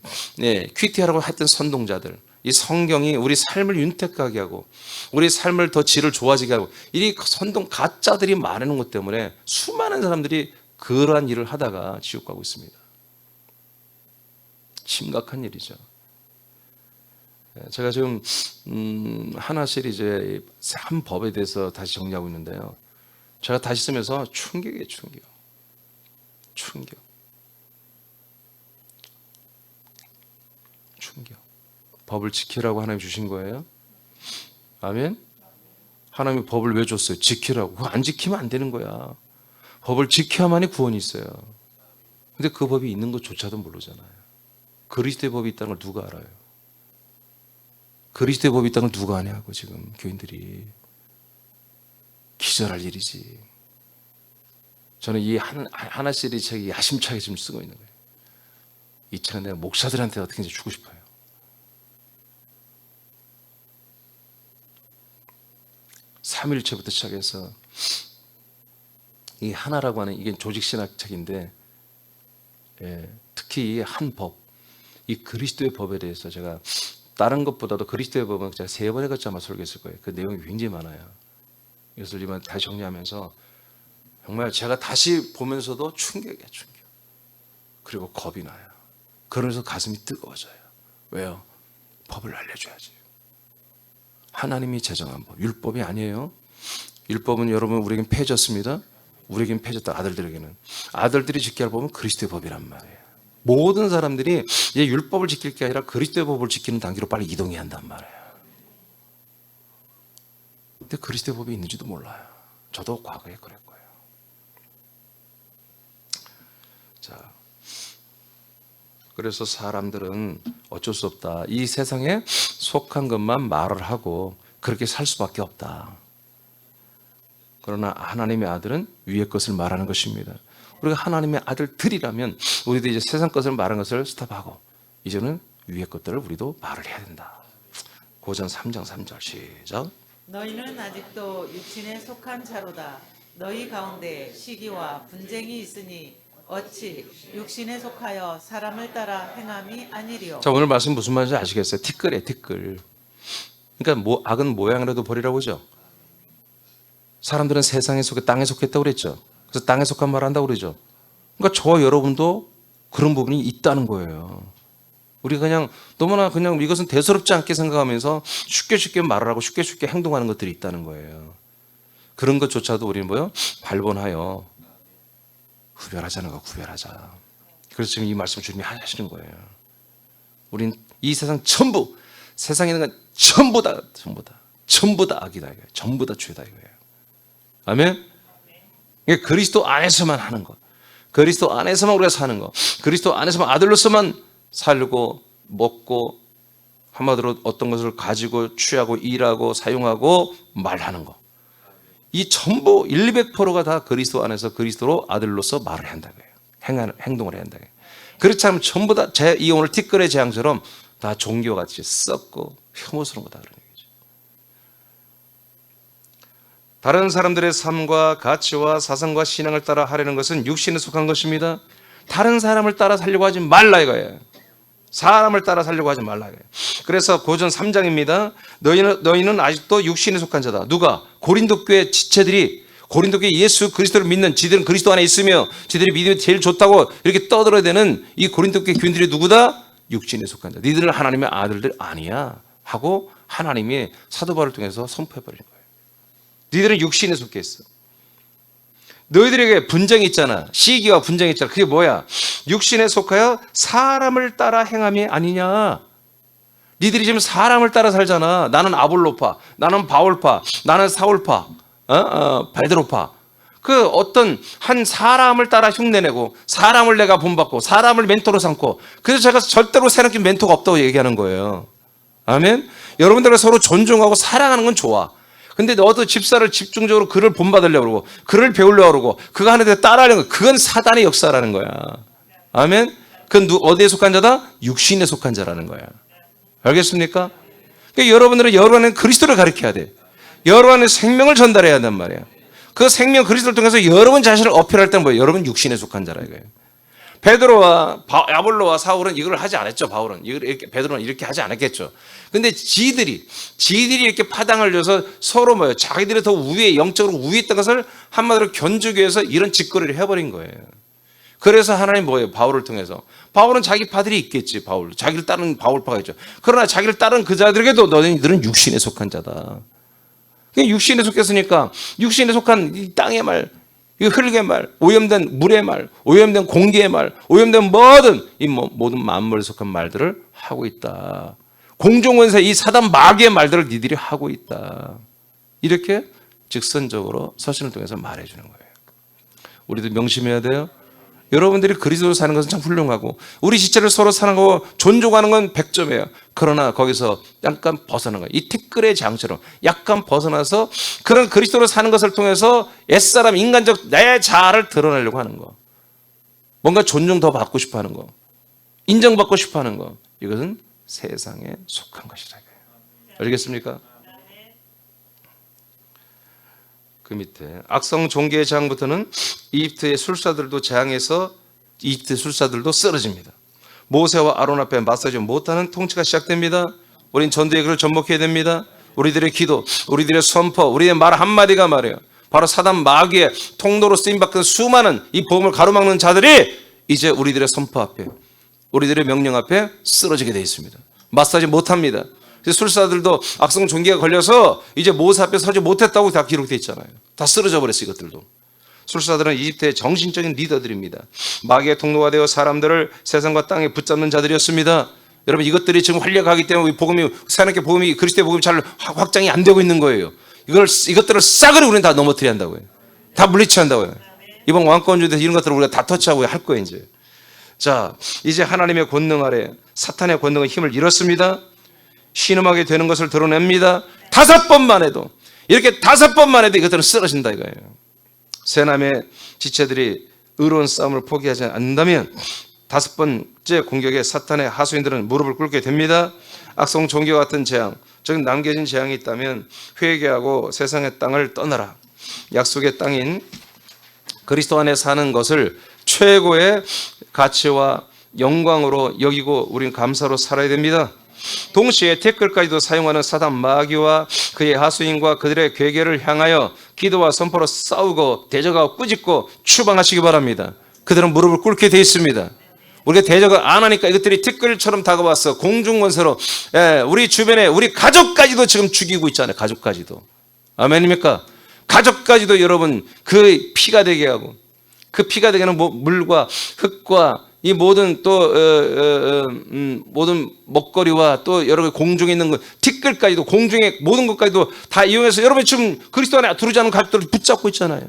퀴티하라고 했던 선동자들, 이 성경이 우리 삶을 윤택하게 하고 우리 삶을 더 질을 좋아지게 하고 이 선동 가짜들이 많은 것 때문에 수많은 사람들이 그러한 일을 하다가 지옥 가고 있습니다. 심각한 일이죠. 제가 지금 하나 시리즈의 한 법에 대해서 다시 정리하고 있는데요. 제가 다시 쓰면서 충격이에요. 충격. 법을 지키라고 하나님 주신 거예요. 아멘. 하나님이 법을 왜 줬어요? 지키라고. 그거 안 지키면 안 되는 거야. 법을 지켜야만이 구원이 있어요. 근데 그 법이 있는 것조차도 모르잖아요. 그리스도의 법이 있다는 걸 누가 알아요? 그리스도의 법이 있다는 걸 누가 아냐고 지금 교인들이. 기절할 일이지. 저는 이 하나 시리즈 책이 야심차게 지금 쓰고 있는 거예요. 이 책은 내가 목사들한테 어떻게든지 주고 싶어요. 삼일체부터 시작해서 이 하나라고 하는 이게 조직신학 책인데 특히 이 한 법, 이 그리스도의 법에 대해서 제가 다른 것보다도 그리스도의 법은 제가 3번에 걸쳐 아마 설교했을 거예요. 그 내용이 굉장히 많아요. 이것을 이번 다시 정리하면서 정말 제가 다시 보면서도 충격. 그리고 겁이 나요. 그러면서 가슴이 뜨거워져요. 왜요? 법을 알려줘야지. 하나님이 제정한 법, 율법이 아니에요. 율법은 여러분 우리에겐 폐졌습니다. 우리에겐 폐졌다. 아들들이 지켜야 할 법은 그리스도의 법이란 말이에요. 모든 사람들이 이제 율법을 지킬 게 아니라 그리스도의 법을 지키는 단계로 빨리 이동해야 한단 말이에요. 근데 그리스도의 법이 있는지도 몰라요. 저도 과거에 그랬고요. 자, 그래서 사람들은 어쩔 수 없다. 이 세상에 속한 것만 말을 하고 그렇게 살 수밖에 없다. 그러나 하나님의 아들은 위의 것을 말하는 것입니다. 우리가 하나님의 아들들이라면 우리도 이제 세상 것을 말하는 것을 스탑하고 이제는 위의 것들을 우리도 말을 해야 된다. 고전 3장 3절 시작. 너희는 아직도 육신에 속한 자로다. 너희 가운데 시기와 분쟁이 있으니 어찌 육신에 속하여 사람을 따라 행함이 아니리요. 자, 오늘 말씀 무슨 말인지 아시겠어요? 티끌이에요, 티끌. 그러니까 악은 모양이라도 버리라고 그러죠. 사람들은 세상에 속해 땅에 속했다고 그랬죠. 그래서 땅에 속한 말을 한다고 그러죠. 그러니까 저와 여러분도 그런 부분이 있다는 거예요. 우리가 그냥 너무나 그냥 이것은 대수롭지 않게 생각하면서 쉽게 말을 하고 쉽게 행동하는 것들이 있다는 거예요. 그런 것조차도 우리는 뭐요? 발본하여 구별하자는 거, 구별하자. 그래서 지금 이 말씀 주님이 하시는 거예요. 우린 이 세상 전부, 세상에 있는 건 전부 다 악이다 이거예요. 전부 다 죄다 이거예요. 아멘. 그리스도 안에서만 하는 것, 그리스도 안에서만 우리가 사는 것, 그리스도 안에서만 아들로서만 살고 먹고 한마디로 어떤 것을 가지고 취하고 일하고 사용하고 말하는 것, 이 전부 100%가 다 그리스도 안에서 그리스도로 아들로서 말을 한다고요. 행동을 해야 한다. 그렇지 않으면 전부 다 이 오늘 티끌의 재앙처럼 다 종교같이 썩고 혐오스러운 거다 그런 얘기죠. 다른 사람들의 삶과 가치와 사상과 신앙을 따라 하려는 것은 육신에 속한 것입니다. 다른 사람을 따라 살려고 하지 말라 이거예요. 사람을 따라 살려고 하지 말라 이거예요. 그래서 고전 3장입니다. 너희는 아직도 육신에 속한 자다. 누가? 고린도 교회 지체들이, 고린도 교회 예수 그리스도를 믿는, 지들은 그리스도 안에 있으며 지들이 믿음이 제일 좋다고 이렇게 떠들어야 되는 이 고린도 교회 교인들이 누구다? 육신에 속한 자. 니들은 하나님의 아들들 아니야 하고 하나님이 사도 바울을 통해서 선포해버리는 거예요. 니들은 육신에 속해 있어. 너희들에게 분쟁이 있잖아. 시기와 분쟁이 있잖아. 그게 뭐야? 육신에 속하여 사람을 따라 행함이 아니냐. 니들이 지금 사람을 따라 살잖아. 나는 아볼로파, 나는 바울파, 나는 사울파, 베드로파. 그 어떤 한 사람을 따라 흉내내고 사람을 내가 본받고 사람을 멘토로 삼고, 그래서 제가 절대로 새롭게 멘토가 없다고 얘기하는 거예요. 아멘. 여러분들과 서로 존중하고 사랑하는 건 좋아. 근데 너도 집사를 집중적으로 그를 본받으려고 그러고 그를 배우려고 그러고 그거 하는 데 따라하려는 거, 그건 사단의 역사라는 거야. 아멘. 그건 어디에 속한 자다? 육신에 속한 자라는 거야. 알겠습니까? 그러니까 여러분들은 여러 안에 그리스도를 가르쳐야 돼. 여러 안에 생명을 전달해야 한단 말이야. 그 생명 그리스도를 통해서 여러분 자신을 어필할 때는 뭐예요? 여러분 육신에 속한 자라 이거예요. 베드로와 아볼로와 사울은 이걸 하지 않았죠. 바울은 베드로는 이렇게 하지 않았겠죠. 근데 지들이 이렇게 파당을 줘서 서로 뭐예요? 자기들이 더 우위에, 영적으로 우위에 있던 것을 한마디로 견주기 위해서 이런 짓거리를 해버린 거예요. 그래서 하나님 뭐예요? 바울을 통해서. 바울은 자기 파들이 있겠지. 바울, 자기를 따르는 바울파가 있죠. 그러나 자기를 따르는 그 자들에게도 너희들은 육신에 속한 자다. 육신에 속했으니까 육신에 속한 이 땅의 말, 이 흙의 말, 오염된 물의 말, 오염된 공기의 말, 오염된 모든 만물에 속한 말들을 하고 있다. 공중원세 이 사단 마귀의 말들을 니들이 하고 있다. 이렇게 직선적으로 서신을 통해서 말해주는 거예요. 우리도 명심해야 돼요. 여러분들이 그리스도로 사는 것은 참 훌륭하고 우리 지체를 서로 사랑하고 존중하는 건 100점이에요. 그러나 거기서 약간 벗어난 거예요. 이 티끌의 장처럼 약간 벗어나서 그런 그리스도로 사는 것을 통해서 옛사람 인간적 내 자아를 드러내려고 하는 거, 뭔가 존중 더 받고 싶어하는 거, 인정받고 싶어하는 거, 이것은 세상에 속한 것이다. 알겠습니까? 그 밑에 악성 종기의 재앙부터는 이집트의 술사들도 재앙해서 이집트 술사들도 쓰러집니다. 모세와 아론 앞에 맞서지 못하는 통치가 시작됩니다. 우린 전도의 글을 접목해야 됩니다. 우리들의 기도, 우리들의 선포, 우리의 말 한마디가 말이에요. 바로 사단 마귀의 통로로 쓰임받은 수많은 이 복음을 가로막는 자들이 이제 우리들의 선포 앞에, 우리들의 명령 앞에 쓰러지게 되어 있습니다. 맞서지 못합니다. 그래서 술사들도 악성 종기가 걸려서 이제 모세 앞에 서지 못했다고 다 기록되어 있잖아요. 다 쓰러져 버렸어요. 이것들도. 술사들은 이집트의 정신적인 리더들입니다. 마귀의 통로가 되어 사람들을 세상과 땅에 붙잡는 자들이었습니다. 여러분, 이것들이 지금 활력하기 때문에 복음이, 새롭게 복음이, 그리스도의 복음이 잘 확장이 안 되고 있는 거예요. 이것들을 싸그리 우리는 다 넘어뜨려야 한다고요. 다 물리쳐야 한다고요. 이번 왕권주의에서 이런 것들을 우리가 다 터치하고 할 거예요, 이제. 자, 이제 하나님의 권능 아래 사탄의 권능은 힘을 잃었습니다. 신음하게 되는 것을 드러냅니다. 5번만 해도, 이렇게 5번만 해도 이것들은 쓰러진다 이거예요. 세남의 지체들이 의로운 싸움을 포기하지 않는다면 5번째 공격에 사탄의 하수인들은 무릎을 꿇게 됩니다. 악성 종교 같은 재앙, 즉 남겨진 재앙이 있다면 회개하고 세상의 땅을 떠나라. 약속의 땅인 그리스도 안에 사는 것을 최고의 가치와 영광으로 여기고 우리는 감사로 살아야 됩니다. 동시에 댓글까지도 사용하는 사단 마귀와 그의 하수인과 그들의 괴계를 향하여 기도와 선포로 싸우고 대적하고 꾸짖고 추방하시기 바랍니다. 그들은 무릎을 꿇게 되어 있습니다. 우리가 대적을 안 하니까 이것들이 티끌처럼 다가와서 공중권세로 우리 주변에 우리 가족까지도 지금 죽이고 있잖아요. 가족까지도. 아멘입니까? 가족까지도 여러분 그 피가 되게 하고, 그 피가 되게 하는 물과 흙과 이 모든 또 모든 먹거리와 또 여러 가지 공중에 있는 것, 티끌까지도, 공중의 모든 것까지도 다 이용해서 여러분이 지금 그리스도 안에 들어오지 않은 가족들을 붙잡고 있잖아요.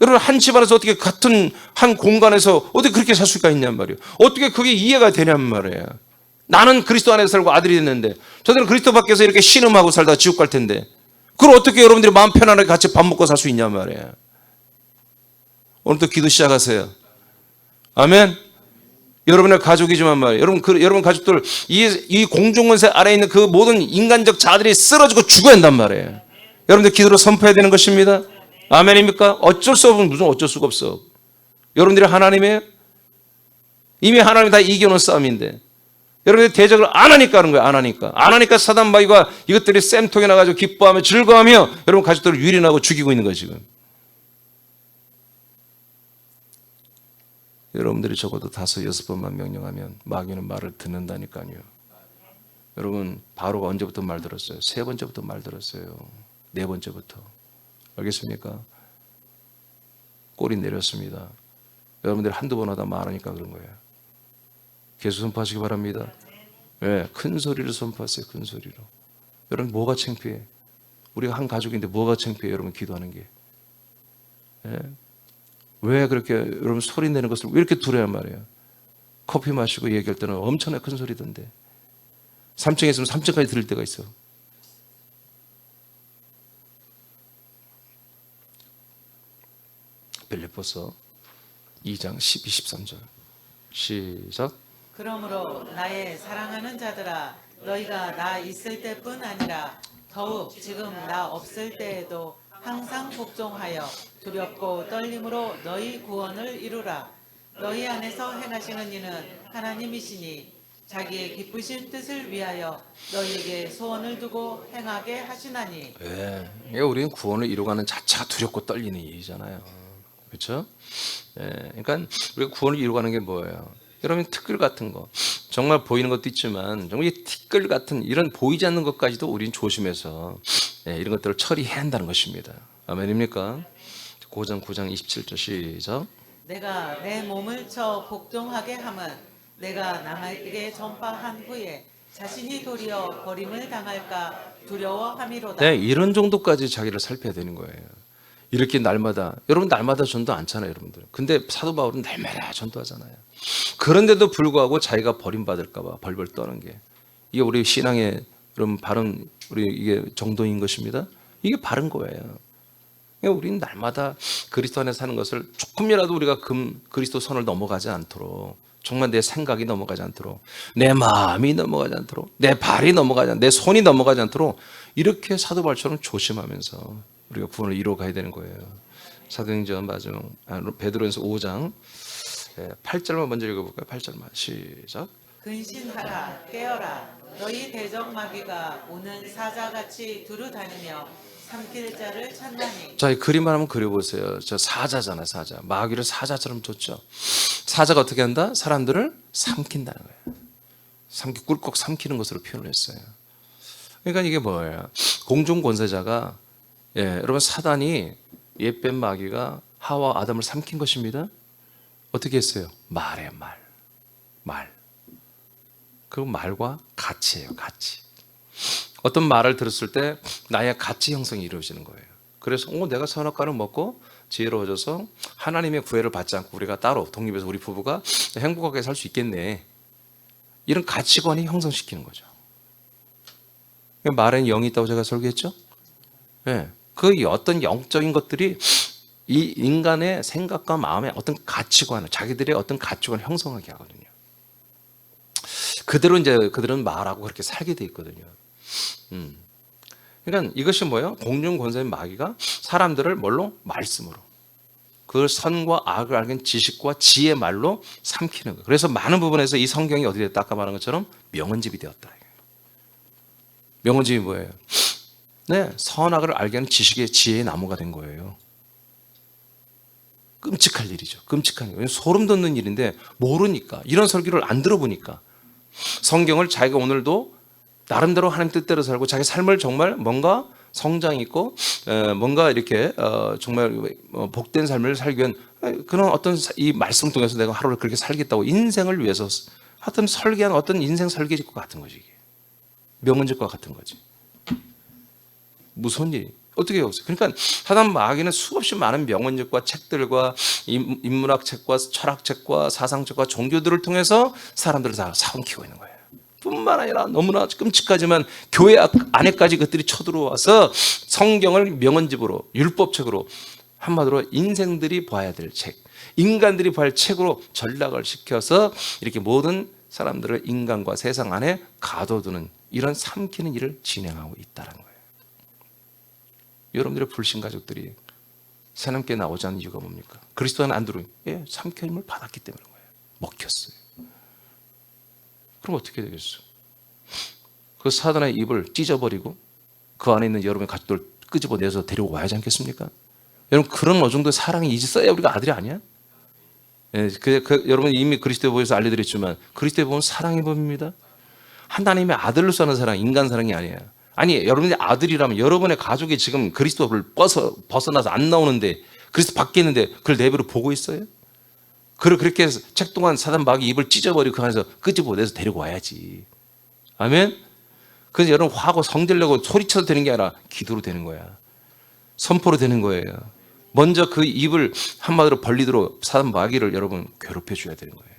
여러분, 한 집안에서 어떻게 같은 한 공간에서 어떻게 그렇게 살 수가 있냔 말이에요. 어떻게 그게 이해가 되냔 말이에요. 나는 그리스도 안에서 살고 아들이 됐는데 저들은 그리스도 밖에서 이렇게 신음하고 살다가 지옥 갈 텐데 그걸 어떻게 여러분들이 마음 편안하게 같이 밥 먹고 살 수 있냔 말이에요. 오늘부터 기도 시작하세요. 아멘. 여러분의 가족이지만 말이에요. 여러분 가족들 이 공중권세 아래에 있는 그 모든 인간적 자들이 쓰러지고 죽어야 한단 말이에요. 여러분들 기도로 선포해야 되는 것입니다. 아멘입니까? 어쩔 수 없으면 무슨 어쩔 수가 없어. 여러분들이 하나님이에요? 이미 하나님이 다 이겨놓은 싸움인데 여러분들이 대적을 안 하니까 하는 거예요. 안 하니까 사단 마귀가 이것들이 쌤통에 나가지고 기뻐하며 즐거워하며 여러분 가족들을 유린하고 죽이고 있는 거예요 지금. 여러분들이 적어도 5-6번만 명령하면 마귀는 말을 듣는다니까요. 여러분 바로가 언제부터 말 들었어요? 3번째부터 말 들었어요. 4번째부터. 알겠습니까? 꼬리 내렸습니다. 여러분들이 한두 번 하다 말하니까 그런 거예요. 계속 선포하시기 바랍니다. 네, 큰 소리로 선포하세요. 큰 소리로. 여러분 뭐가 창피해? 우리가 한 가족인데 뭐가 창피해? 여러분 기도하는 게. 네? 왜 그렇게 여러분 소리 내는 것을 왜 이렇게 두려워 말이에요? 커피 마시고 얘기할 때는 엄청나게 큰 소리던데 3층에 있으면 3층까지 들릴 때가 있어. 빌립보서 2장 12, 13절 시작. 그러므로 나의 사랑하는 자들아 너희가 나 있을 때뿐 아니라 더욱 지금 나 없을 때에도 항상 복종하여 두렵고 떨림으로 너희 구원을 이루라. 너희 안에서 행하시는 이는 하나님이시니 자기의 기쁘신 뜻을 위하여 너희에게 소원을 두고 행하게 하시나니. 네, 이게 우리는 구원을 이루어가는 자체가 두렵고 떨리는 일이잖아요. 그렇죠? 네, 그러니까 우리가 구원을 이루어가는 게 뭐예요? 여러분 티끌 같은 거 정말 보이는 것도 있지만 정말 이 티끌 같은 이런 보이지 않는 것까지도 우리는 조심해서 이런 것들을 처리해야 한다는 것입니다. 아멘입니까? 고전 9장 27절 시작. 내가 내 몸을 쳐 복종하게 함은 내가 남에게 전파한 후에 자신이 도리어 버림을 당할까 두려워함이로다. 네, 이런 정도까지 자기를 살펴야 되는 거예요. 이렇게 날마다 여러분 날마다 전도 않잖아요, 여러분들. 근데 사도 바울은 날마다 전도하잖아요. 그런데도 불구하고 자기가 버림받을까 봐 벌벌 떠는 게 이게 우리 신앙의 여러분 바른 우리 이게 정도인 것입니다. 이게 바른 거예요. 그러니까 우리는 날마다 그리스도 안에 사는 것을 조금이라도 우리가 그리스도 선을 넘어가지 않도록 정말 내 생각이 넘어가지 않도록 내 마음이 넘어가지 않도록 내 발이 넘어가지 않도록 내 손이 넘어가지 않도록 이렇게 사도 바울처럼 조심하면서 우리가 구원을 이루어가야 되는 거예요. 사도행전 마지막 베드로전서 5장 8절만 먼저 읽어볼까요? 8절만 시작. 근신하라 깨어라 너희 대적 마귀가 오는 사자같이 두루 다니며 삼킬 자를 찾나니. 자, 이 그림만 한번 그려보세요. 저 사자잖아요, 사자. 마귀를 사자처럼 줬죠. 사자가 어떻게 한다? 사람들을 삼킨다는 거예요. 꿀꺽 삼키는 것으로 표현을 했어요. 그러니까 이게 뭐예요? 공중 권세자가 여러분 사단이 옛뱀 마귀가 하와 아담을 삼킨 것입니다. 어떻게 했어요? 말이에요, 말. 그 말과 가치예요, 가치. 어떤 말을 들었을 때 나의 가치 형성이 이루어지는 거예요. 그래서 내가 선악과를 먹고 지혜로워져서 하나님의 구애를 받지 않고 우리가 따로 독립해서 우리 부부가 행복하게 살 수 있겠네. 이런 가치관이 형성시키는 거죠. 말에는 영이 있다고 제가 설계했죠? 네. 그 어떤 영적인 것들이 이 인간의 생각과 마음의 어떤 가치관을 자기들의 어떤 가치관을 형성하게 하거든요. 그대로 이제 그들은 말하고 그렇게 살게 돼 있거든요. 그러니까 이것이 뭐예요? 공중 권세인 마귀가 사람들을 뭘로? 말씀으로. 그 선과 악을 알는 지식과 지혜 말로 삼키는 거예요. 그래서 많은 부분에서 이 성경이 어디 됐다? 아까 말한 것처럼 명언집이 되었다. 명언집이 뭐예요? 네, 선악을 알게 하는 지식의 지혜의 나무가 된 거예요. 끔찍할 일이죠. 끔찍한 일. 소름 돋는 일인데 모르니까 이런 설교를 안 들어보니까 성경을 자기가 오늘도 나름대로 하나님 뜻대로 살고 자기 삶을 정말 뭔가 성장 있고 뭔가 이렇게 정말 복된 삶을 살기 위한 그런 어떤 이 말씀 통해서 내가 하루를 그렇게 살겠다고 인생을 위해서 하여튼 설계한 어떤 인생 설계집과 같은 거지. 이게. 명언집과 같은 거지. 무서운 일이 어떻게 없어요? 그러니까 사단 마귀는 수없이 많은 명언집과 책들과 인문학 책과 철학 책과 사상 책과 종교들을 통해서 사람들을 다 사원키고 있는 거예요. 뿐만 아니라 너무나 끔찍하지만 교회 안에까지 그들이 쳐들어와서 성경을 명언집으로 율법책으로 한마디로 인생들이 봐야 될 책, 인간들이 봐야 할 책으로 전락을 시켜서 이렇게 모든 사람들을 인간과 세상 안에 가둬두는 이런 삼키는 일을 진행하고 있다는 거예요. 여러분들의 불신 가족들이 새남께 나오지 않는 이유가 뭡니까? 그리스도 안에 안 들어오니 삼켜임을 받았기 때문인 거예요. 먹혔어요. 그럼 어떻게 되겠어? 그 사단의 입을 찢어버리고 그 안에 있는 여러분의 가족들 끄집어내서 데리고 와야지 않겠습니까? 여러분 그런 어느 정도의 사랑이 있어야 우리가 아들이 아니야? 예, 여러분 이미 그리스도의 복음에서 알려드렸지만 그리스도의 복음은 사랑의 법입니다. 하나님의 아들로 사는 사랑, 인간 사랑이 아니에요. 아니 여러분의 아들이라면 여러분의 가족이 지금 그리스도를 벗어나서 안 나오는데 그리스도 밖에 있는데 그걸 내버려 보고 있어요? 그렇게 해서 책 동안 사단 마귀 입을 찢어버리고 그 안에서 끄집어내서 데리고 와야지. 아멘? 그래서 여러분 화하고 성질내고 소리쳐도 되는 게 아니라 기도로 되는 거야. 선포로 되는 거예요. 먼저 그 입을 한마디로 벌리도록 사단 마귀를 여러분 괴롭혀 줘야 되는 거예요.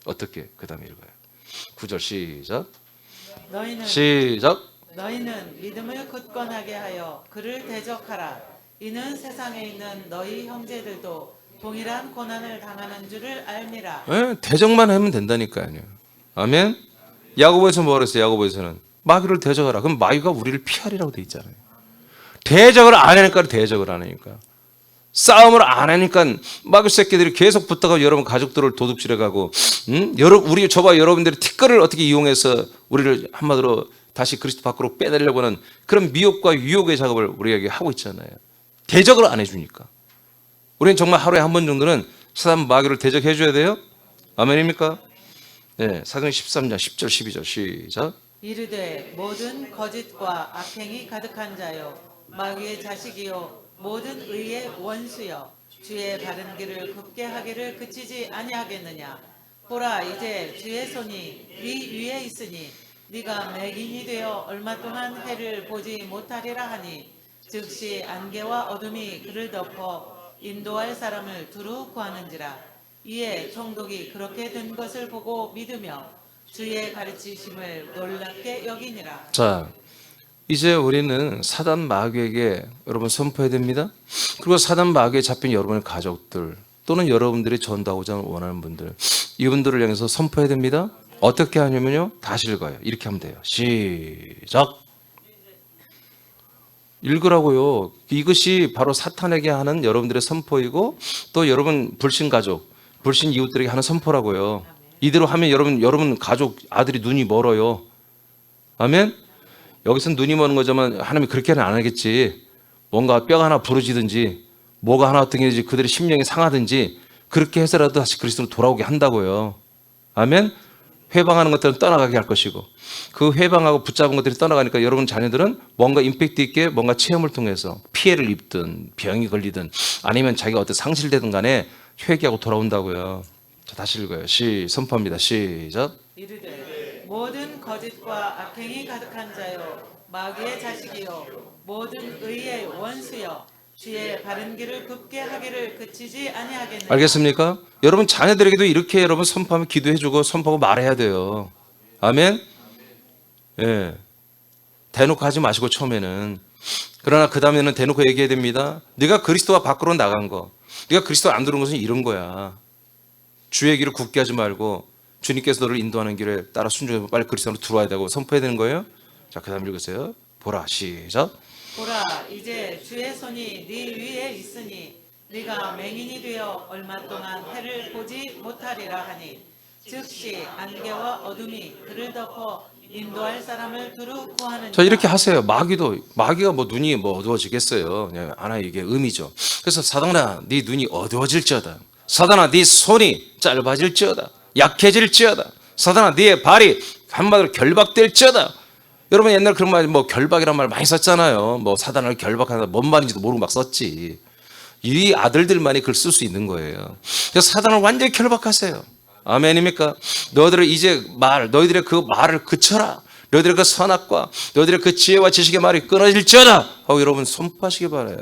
어떻게? 그 다음에 읽어요. 9절 시작. 너희는 믿음을 굳건하게 하여 그를 대적하라. 이는 세상에 있는 너희 형제들도 동일한 고난을 당하는 줄을 알미라. 네, 대적만 하면 된다니까요. 아멘. 야고보에서 뭐라 했어요? 야고보에서는 마귀를 대적하라. 그럼 마귀가 우리를 피하리라고 돼 있잖아요. 대적을 안 하니까 대적을 안 하니까. 싸움을 안 하니까 마귀 새끼들이 계속 붙다가 여러분 가족들을 도둑질해 가고, 여러분들이 티끌을 어떻게 이용해서 우리를 한마디로 다시 그리스도 밖으로 빼내려고 하는 그런 미혹과 유혹의 작업을 우리에게 하고 있잖아요. 대적을 안 해주니까. 우리는 정말 하루에 한 번 정도는 사단 마귀를 대적해 줘야 돼요. 아멘입니까? 네, 사도행 13장 10절 12절 시작. 이르되 모든 거짓과 악행이 가득한 자요 마귀의 자식이요 모든 의의 원수여 주의 바른 길을 굽게 하기를 그치지 아니하겠느냐. 보라 이제 주의 손이 네 위에 있으니 네가 맹인이 되어 얼마 동안 해를 보지 못하리라 하니 즉시 안개와 어둠이 그를 덮어 인도할 사람을 두루 구하는지라. 이에 총독이 그렇게 된 것을 보고 믿으며 주의 가르치심을 놀랍게 여기니라. 자, 이제 우리는 사단 마귀에게 여러분 선포해야 됩니다. 그리고 사단 마귀에 잡힌 여러분의 가족들 또는 여러분들이 전도하고자 원하는 분들, 이분들을 향해서 선포해야 됩니다. 어떻게 하냐면요, 다시 읽어요. 이렇게 하면 돼요. 시작. 읽으라고요. 이것이 바로 사탄에게 하는 여러분들의 선포이고 또 여러분 불신 가족, 불신 이웃들에게 하는 선포라고요. 이대로 하면 여러분 가족 아들이 눈이 멀어요. 아멘. 여기서는 눈이 먼 거지만 하나님이 그렇게는 안 하겠지. 뭔가 뼈가 하나 부러지든지 뭐가 하나 어떻게 되지 그들의 심령이 상하든지 그렇게 해서라도 다시 그리스도로 돌아오게 한다고요. 아멘. 회방하는 것들은 떠나가게 할 것이고 그 회방하고 붙잡은 것들이 떠나가니까 여러분 자녀들은 뭔가 임팩트 있게 뭔가 체험을 통해서 피해를 입든 병이 걸리든 아니면 자기가 어떤 상실되든 간에 회개하고 돌아온다고요. 자, 다시 읽어요. 선포합니다. 시작. 이르되 모든 거짓과 악행이 가득한 자요 마귀의 자식이요 모든 의의 원수여 주의 바른 길을 굽게 하기를 그치지 아니하겠느냐. 알겠습니까? 여러분 자녀들에게도 이렇게 여러분 선포하면 기도해주고 선포하고 말해야 돼요. 아멘. 예. 대놓고 하지 마시고 처음에는. 그러나 그 다음에는 대놓고 얘기해야 됩니다. 네가 그리스도와 밖으로 나간 거, 네가 그리스도 안 들어온 것은 이런 거야. 주의 길을 굽게 하지 말고 주님께서 너를 인도하는 길에 따라 순종해서 빨리 그리스도로 들어와야 되고 선포해야 되는 거예요. 자, 그 다음 읽으세요. 보라 시작. 보라 이제 주의 손이 네 위에 있으니 네가 맹인이 되어 얼마 동안 해를 보지 못하리라 하니 즉시 안개와 어둠이 그를 덮어 인도할 사람을 두루 구하는. 자, 이렇게 하세요. 마귀가 뭐 눈이 뭐 어두워지겠어요. 그냥 하나의 이게 의미죠. 그래서 사단아 네 눈이 어두워질지어다. 사단아 네 손이 짧아질지어다. 약해질지어다. 사단아 네 발이 한마디로 결박될지어다. 여러분 옛날 그런 말 뭐 결박이란 말 많이 썼잖아요. 뭐 사단을 결박한다 뭔 말인지도 모르고 막 썼지. 이 아들들만이 그걸 쓸 수 있는 거예요. 그래서 사단을 완전히 결박하세요. 아멘입니까? 너희들의 그 말을 그쳐라. 너희들의 그 선악과 너희들의 그 지혜와 지식의 말이 끊어질지어다 하고 여러분 선포하시기 바라요.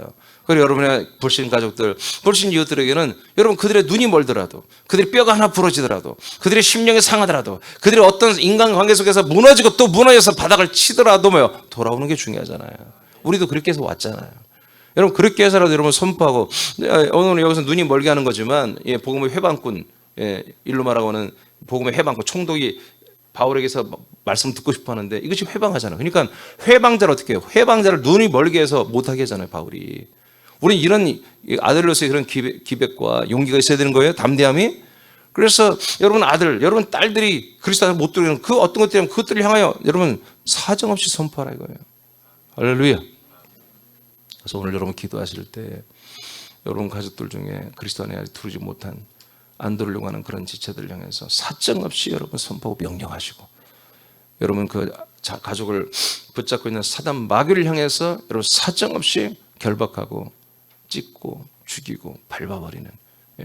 그리고 여러분의 불신 가족들, 불신 이웃들에게는 여러분 그들의 눈이 멀더라도, 그들의 뼈가 하나 부러지더라도, 그들의 심령이 상하더라도, 그들의 어떤 인간관계 속에서 무너지고 또 무너져서 바닥을 치더라도 돌아오는 게 중요하잖아요. 우리도 그렇게 해서 왔잖아요. 여러분 그렇게 해서라도 여러분 선포하고 오늘 여기서 눈이 멀게 하는 거지만 복음의 회방꾼 일로 말하고는 복음의 회방꾼 총독이 바울에게서 말씀 듣고 싶어 하는데 이것이 회방하잖아요. 그러니까 회방자를 어떻게 해요? 회방자를 눈이 멀게 해서 못하게 하잖아요. 바울이. 우리는 이런 아들로서의 그런 기백과 용기가 있어야 되는 거예요. 담대함이. 그래서 여러분 아들, 여러분 딸들이 그리스도를 못 들으면 그 어떤 것 때문에 그것들을 향하여 여러분 사정없이 선포하라 이거예요. 할렐루야. 그래서 오늘 여러분 기도하실 때 여러분 가족들 중에 그리스도 안에 아직 들어오지 못한 안 들으려고 하는 그런 지체들을 향해서 사정없이 여러분 선포하고 명령하시고 여러분 그 가족을 붙잡고 있는 사단 마귀를 향해서 여러분 사정없이 결박하고 찢고 죽이고 밟아버리는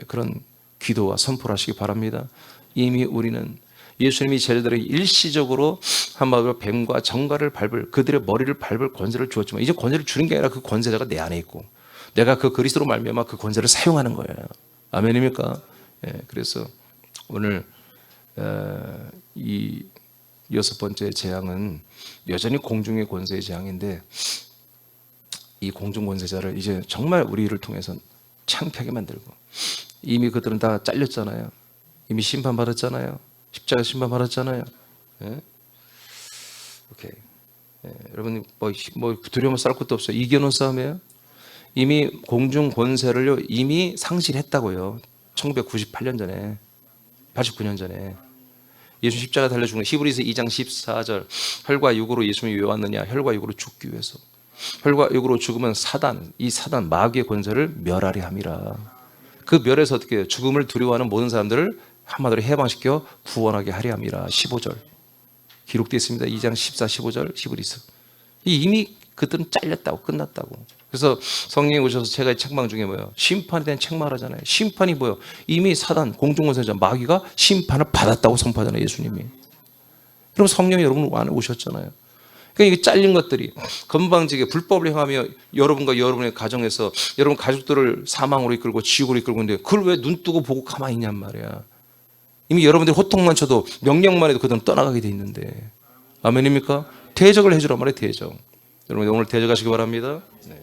그런 기도와 선포를 하시기 바랍니다. 이미 우리는 예수님이 제자들에게 일시적으로 한마디로 뱀과 정갈을 밟을 그들의 머리를 밟을 권세를 주었지만 이제 권세를 주는 게 아니라 그 권세자가 내 안에 있고 내가 그 그리스도로 말미암아 그 권세를 사용하는 거예요. 아멘입니까? 그래서 오늘 이 6번째 재앙은 여전히 공중의 권세의 재앙인데 이 공중 권세자를 이제 정말 우리를 통해서 창피하게 만들고 이미 그들은 다 잘렸잖아요. 이미 심판받았잖아요. 십자가 심판받았잖아요. 오케이. 여러분 뭐 두려움 쌀 것도 없어요. 이겨놓은 싸움이에요. 이미 공중 권세를요 이미 상실했다고요. 1998년 전에 89년 전에 예수 십자가 달려 죽는 히브리서 2장 14절 혈과 육으로 예수님이 왜 왔느냐 혈과 육으로 죽기 위해서 혈과 육으로 죽으면 이 사단 마귀의 권세를 멸하리 함이라. 그 멸에서 어떻게 해요? 죽음을 두려워하는 모든 사람들을 한마디로 해방시켜 구원하게 하리 함이라. 15절 기록되어 있습니다. 2장 14, 15절 히브리서. 이미 그들은 잘렸다고 끝났다고. 그래서 성령이 오셔서 제가 이 책망 중에 뭐예요? 심판에 대한 책망을 하잖아요. 심판이 뭐예요? 이미 사단 공중권세자 마귀가 심판을 받았다고 선포하잖아요. 예수님이. 그럼 성령이 여러분 안에 오셨잖아요. 그러니까 이게 잘린 것들이 건방지게 불법을 행하며 여러분과 여러분의 가정에서 여러분 가족들을 사망으로 이끌고 지옥으로 이끌고 있는데 그걸 왜 눈 뜨고 보고 가만히 있냔 말이야. 이미 여러분들이 호통만 쳐도 명령만 해도 그들은 떠나가게 돼 있는데 아멘입니까? 대적을 해주란 말이에요. 대적. 여러분 오늘 대적하시기 바랍니다. 네.